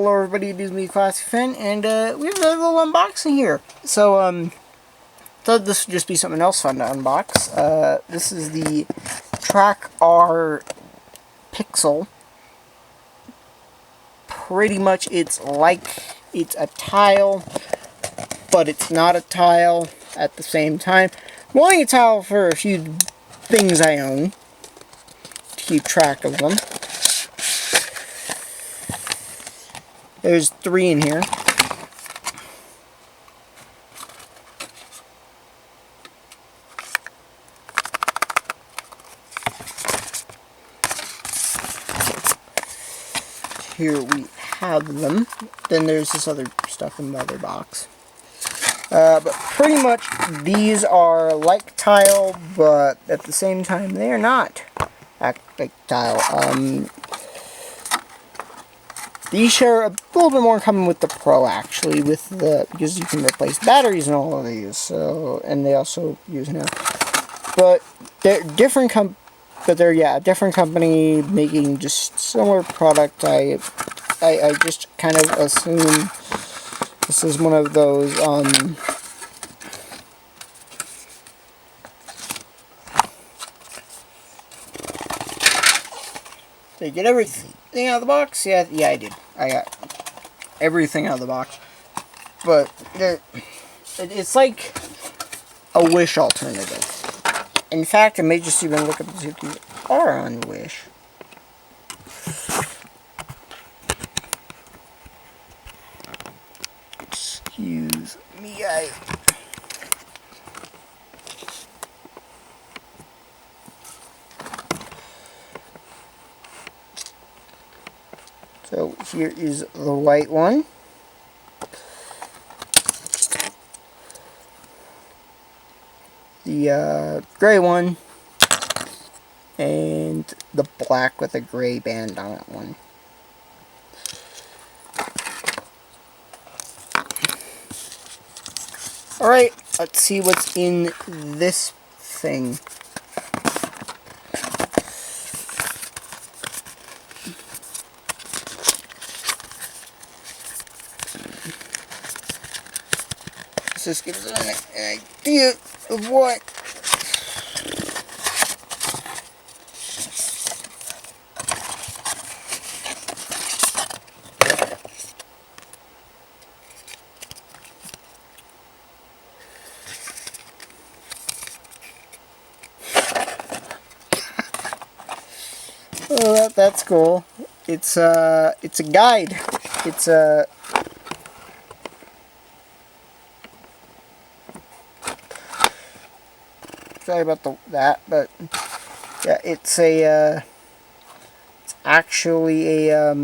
hello everybody, it is me, classyfen, and we have another little unboxing here. So, thought this would just be something else fun to unbox. This is the Track R Pixel. Pretty much it's like it's a tile, but it's not a tile at the same time. I'm wanting a tile for a few things I own, to keep track of them. There's 3 in here. Here we have them. Then there's this other stuff in the other box. But pretty much these are like tile, but at the same time they are not like tile. These share a little bit more in common with the Pro, actually, because you can replace batteries and all of these. So, and they also use now. But they're different a different company making just similar product. I just kind of assume this is one of those Did I get everything out of the box? Yeah, I did. I got everything out of the box. But it's like a Wish alternative. In fact, I may just even look up and see if these are on Wish. Excuse me, So here is the white one. The gray one. And the black with a gray band on it one. Alright, let's see what's in this thing. This gives us an idea of what oh, that's cool. It's a guide. It's a sorry about that, but yeah, it's actually a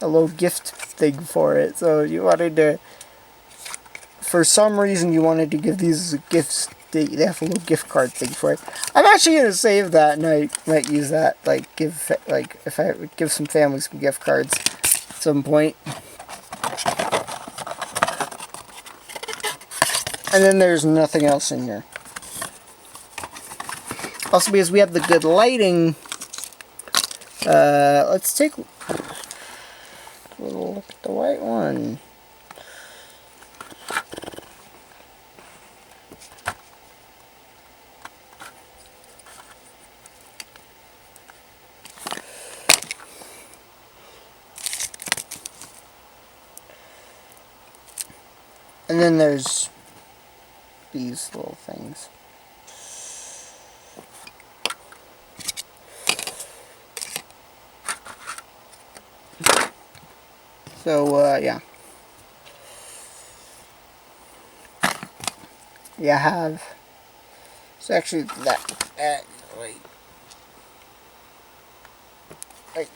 little gift thing for it. So you wanted to, for some reason, you wanted to give these as gifts. They have a little gift card thing for it. I'm actually gonna save that, and I might use that. If I would give some families some gift cards at some point. And then there's nothing else in here. Also, because we have the good lighting, let's take a little look at the white one. And then there's these little things. So, yeah. You have... It's actually that like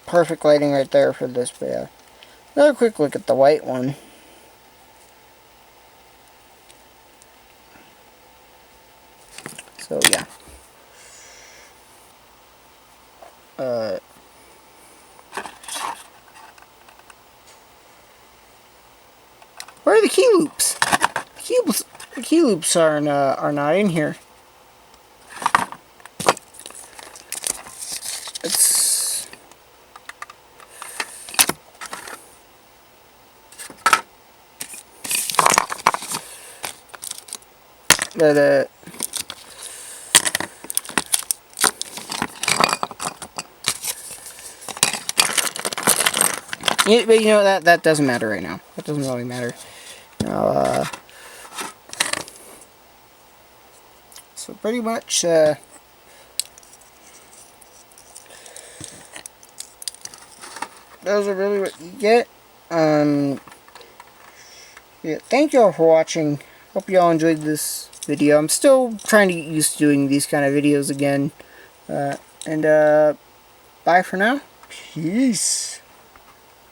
perfect lighting right there for this, but yeah. Another quick look at the white one. So, yeah. Where are the key loops? The key loops are not in here. But yeah, but you know, that doesn't matter right now. That doesn't really matter. Now, so pretty much, those are really what you get. Yeah, thank you all for watching. Hope you all enjoyed this video. I'm still trying to get used to doing these kind of videos again. And bye for now. Peace.